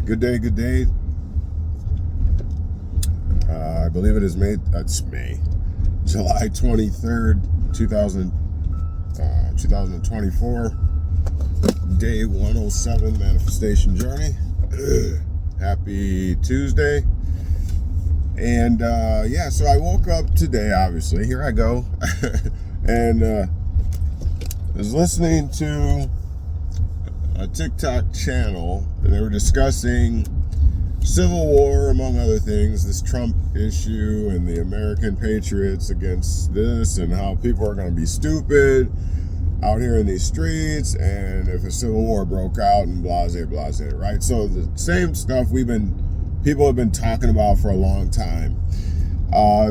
Good day, good day. I believe it is July 23rd, 2024, day 107 manifestation journey. Happy Tuesday. And so I woke up today, obviously. Here I go. and was listening to a TikTok channel, and they were discussing civil war, among other things, this Trump issue and the American patriots against this, and how people are going to be stupid out here in these streets, and if a civil war broke out, and blase, right? So the same stuff people have been talking about for a long time.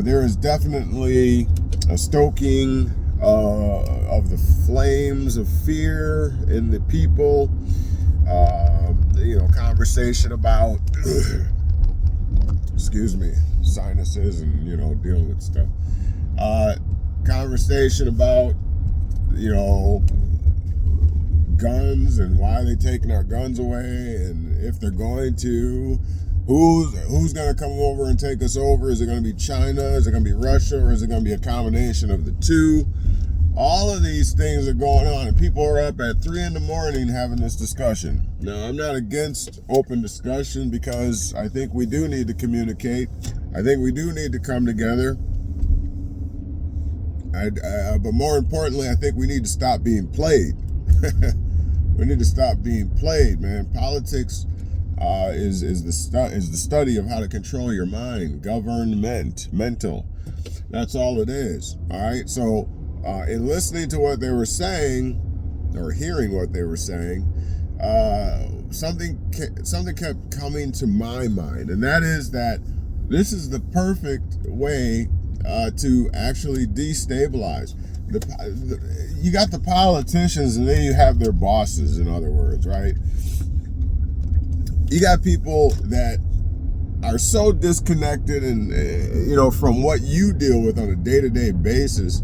There is definitely a stoking of the flames of fear in the people. Conversation about excuse me, sinuses and dealing with stuff. Conversation about guns and why they're taking our guns away, and if they're going to, who's going to come over and take us over? Is it going to be China? Is it going to be Russia? Or is it going to be a combination of the two? All of these things are going on, and people are up at 3 a.m. having this discussion. Now, I'm not against open discussion, because I think we do need to communicate. I think we do need to come together. But more importantly, I think we need to stop being played. We need to stop being played, man. Politics is the study of how to control your mind, mental. That's all it is. All right, so. In listening to what they were saying, or hearing what they were saying, something kept coming to my mind, and that is that this is the perfect way to actually destabilize. You got the politicians, and then you have their bosses, in other words, right? You got people that are so disconnected and from what you deal with on a day-to-day basis.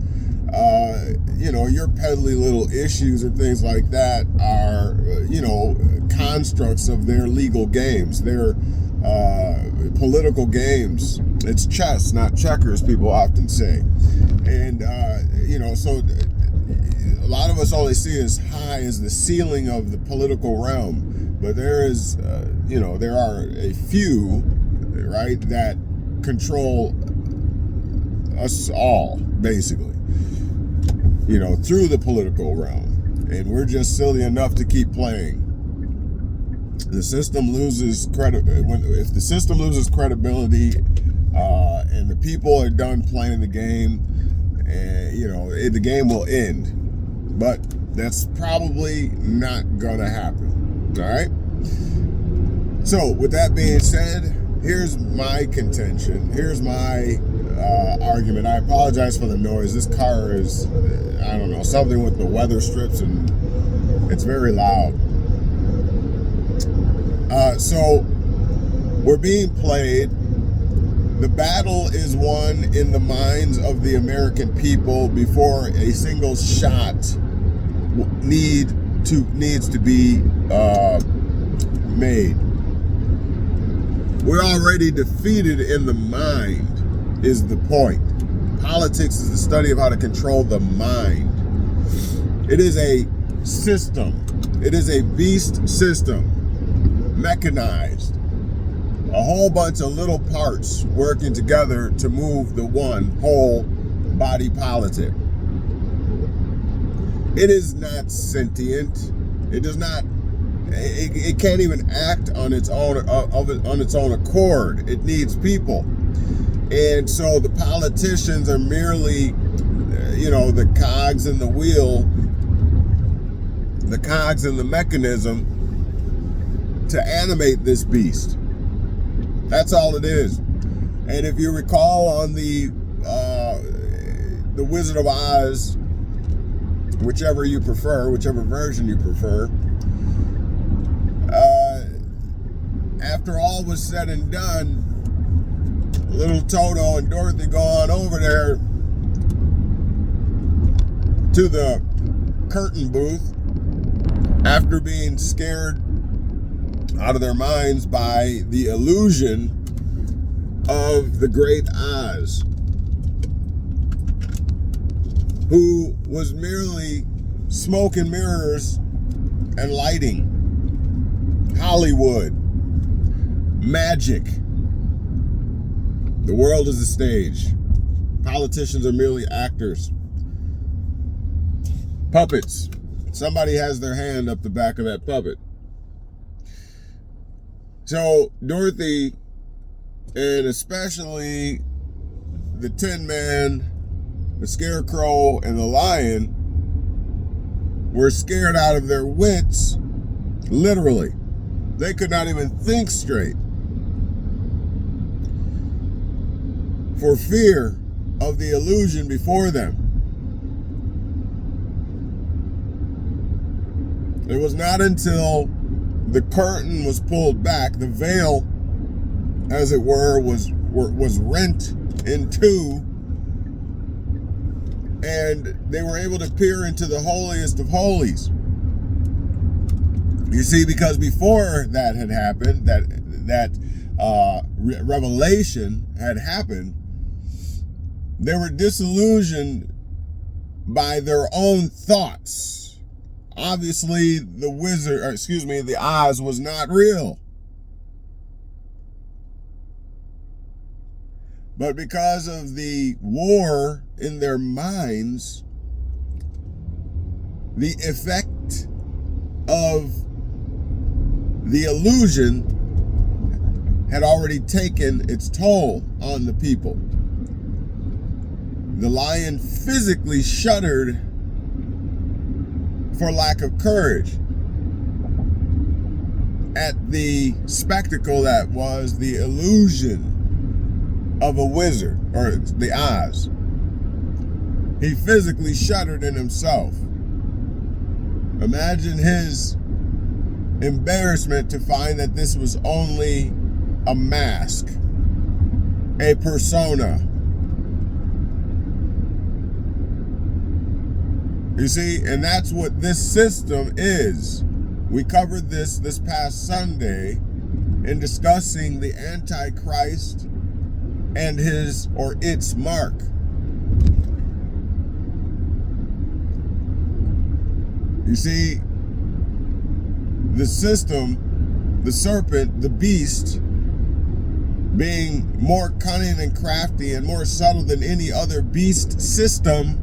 Your peddly little issues and things like that are, constructs of their legal games, their political games. It's chess, not checkers, people often say. And, so a lot of us only see as high as the ceiling of the political realm. But there is, there are a few, right, that control us all, basically. Through the political realm. And we're just silly enough to keep playing. The system loses if the system loses credibility, and the people are done playing the game, the game will end. But that's probably not gonna happen. All right? So, with that being said, here's my contention. Here's my argument. I apologize for the noise. This car is, I don't know, something with the weather strips, and it's very loud. So we're being played. The battle is won in the minds of the American people before a single shot needs to be made. We're already defeated in the mind, is the point. Politics is the study of how to control the mind. It is a system. It is a beast system, mechanized. A whole bunch of little parts working together to move the one whole body politic. It is not sentient. It does not. It can't even act on its own accord. It needs people. And so the politicians are merely, the cogs in the wheel, the cogs in the mechanism to animate this beast. That's all it is. And if you recall on the Wizard of Oz, whichever version you prefer, after all was said and done, little Toto and Dorothy go on over there to the curtain booth after being scared out of their minds by the illusion of the great Oz, who was merely smoke and mirrors and lighting, Hollywood, magic. The world is a stage. Politicians are merely actors, puppets. Somebody has their hand up the back of that puppet. So Dorothy, and especially the Tin Man, the Scarecrow, and the Lion, were scared out of their wits, literally. They could not even think straight for fear of the illusion before them. It was not until the curtain was pulled back, the veil, as it were, was rent in two, and they were able to peer into the holiest of holies. You see, because before that had happened, that revelation had happened, they were disillusioned by their own thoughts. Obviously, the Oz was not real. But because of the war in their minds, the effect of the illusion had already taken its toll on the people. The Lion physically shuddered for lack of courage at the spectacle that was the illusion of a wizard, or the Oz. He physically shuddered in himself. Imagine his embarrassment to find that this was only a mask, a persona. You see, and that's what this system is. We covered this past Sunday in discussing the Antichrist and his or its mark. You see, the system, the serpent, the beast, being more cunning and crafty and more subtle than any other beast system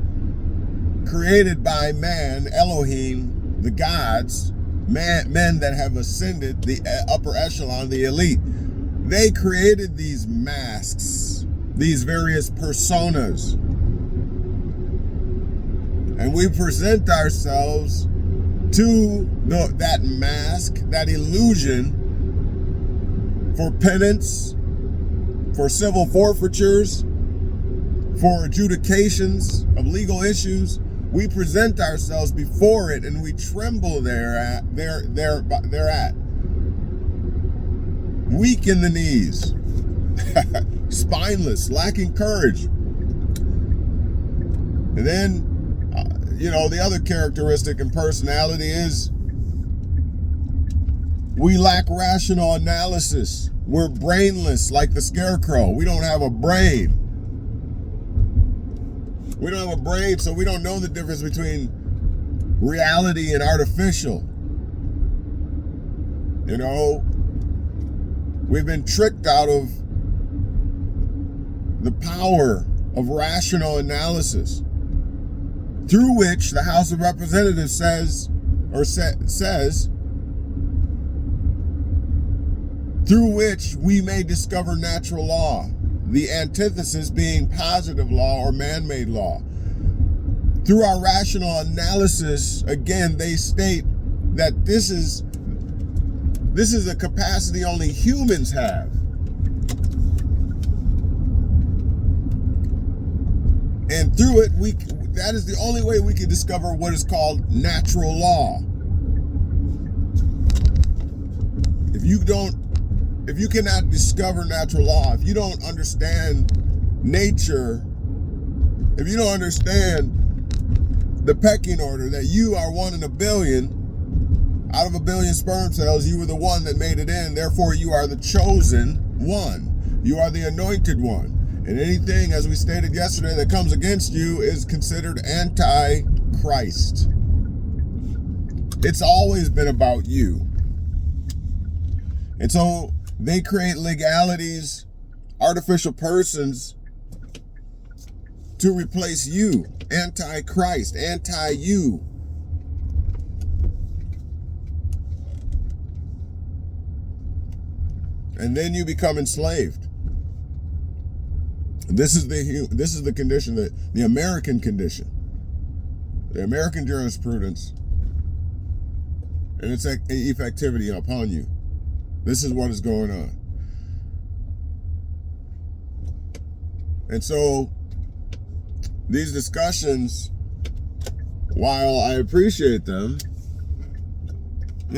created by man, Elohim, the gods, men that have ascended the upper echelon, the elite. They created these masks, these various personas. And we present ourselves to that mask, that illusion, for penance, for civil forfeitures, for adjudications of legal issues. We present ourselves before it and we tremble thereat. Weak in the knees, spineless, lacking courage. And then, the other characteristic and personality is we lack rational analysis. We're brainless like the Scarecrow. We don't have a brain. We don't have a brain, so we don't know the difference between reality and artificial. We've been tricked out of the power of rational analysis, through which the House of Representatives says, through which we may discover natural law, the antithesis being positive law or man-made law. Through our rational analysis, again, they state that this is a capacity only humans have. And through it, that is the only way we can discover what is called natural law. If you cannot discover natural law, if you don't understand nature, if you don't understand the pecking order, that you are one in a billion, Out of a billion sperm cells, you were the one that made it in. Therefore, you are the chosen one. You are the anointed one. And anything, as we stated yesterday, that comes against you is considered anti-Christ. It's always been about you. And so they create legalities, artificial persons, to replace you. Anti-Christ, anti-you. And then you become enslaved. This is the condition, that the American condition, the American jurisprudence, and its effectivity upon you. This is what is going on. And so these discussions, while I appreciate them,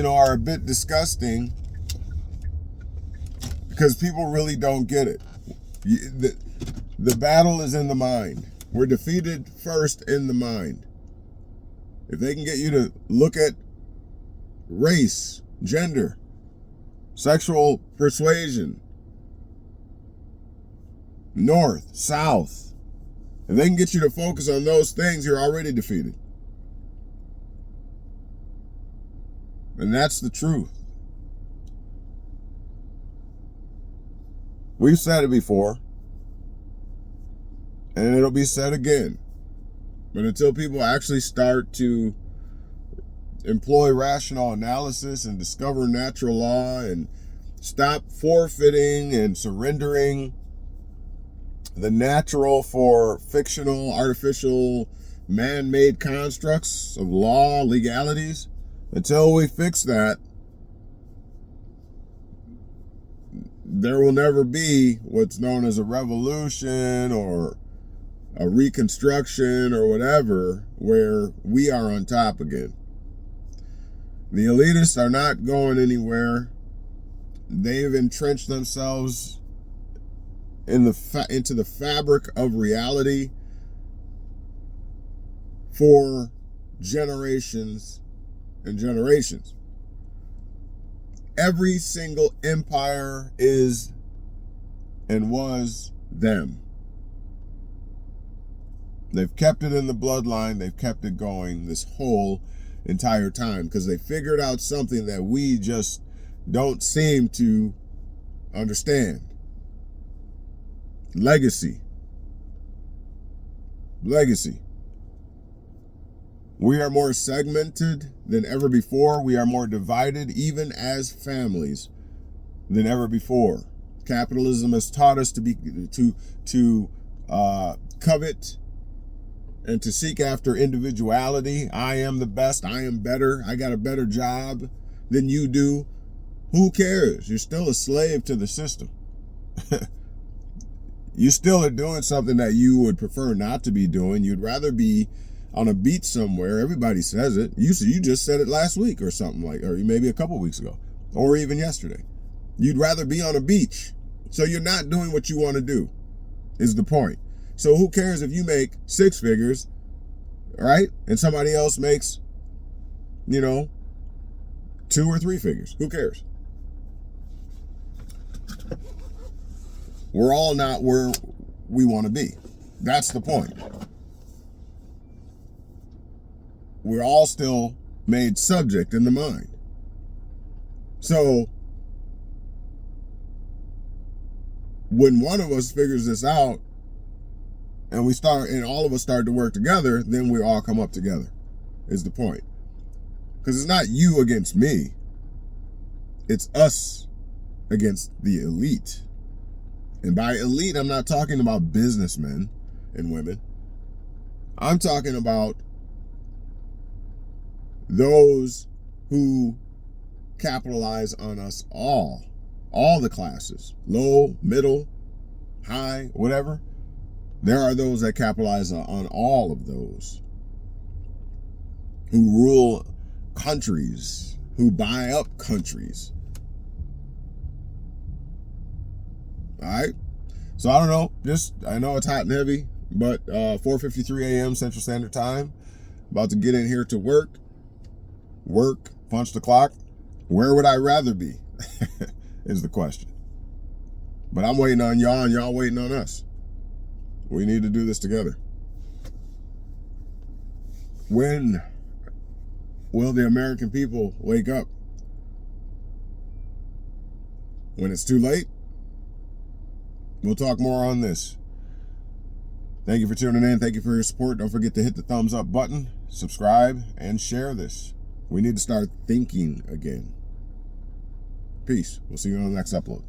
are a bit disgusting, because people really don't get it. The battle is in the mind. We're defeated first in the mind. If they can get you to look at race, gender, sexual persuasion, north, south, if they can get you to focus on those things, you're already defeated. And that's the truth. We've said it before, and it'll be said again. But until people actually start to employ rational analysis and discover natural law and stop forfeiting and surrendering the natural for fictional, artificial, man-made constructs of law, legalities, until we fix that, there will never be what's known as a revolution or a reconstruction or whatever, where we are on top again. The elitists are not going anywhere. They've entrenched themselves into the fabric of reality for generations and generations. Every single empire is and was them. They've kept it in the bloodline. They've kept it going this whole entire time because they figured out something that we just don't seem to understand. Legacy. We are more segmented than ever before. We are more divided, even as families, than ever before. Capitalism has taught us to covet and to seek after individuality. I am the best. I am better. I got a better job than you do. Who cares? You're still a slave to the system. You still are doing something that you would prefer not to be doing. You'd rather be on a beach somewhere. Everybody says it. You just said it last week or something or maybe a couple weeks ago, or even yesterday. You'd rather be on a beach. So you're not doing what you want to do, is the point. So who cares if you make 6 figures, right? And somebody else makes, 2 or 3 figures. Who cares? We're all not where we want to be. That's the point. We're all still made subject in the mind. So when one of us figures this out and all of us start to work together, then we all come up together, is the point. Because it's not you against me. It's us against the elite. And by elite, I'm not talking about businessmen and women. I'm talking about those who capitalize on us all the classes, low, middle, high, whatever. There are those that capitalize on all of those, who rule countries, who buy up countries. All right. So I don't know. I know it's hot and heavy, but 4:53 a.m. Central Standard Time. About to get in here to work. punch the clock. Where would I rather be? Is the question. But I'm waiting on y'all and y'all waiting on us. We need to do this together. When will the American people wake up? When it's too late? We'll talk more on this. Thank you for tuning in. Thank you for your support. Don't forget to hit the thumbs up button, subscribe, and share this. We need to start thinking again. Peace. We'll see you on the next upload.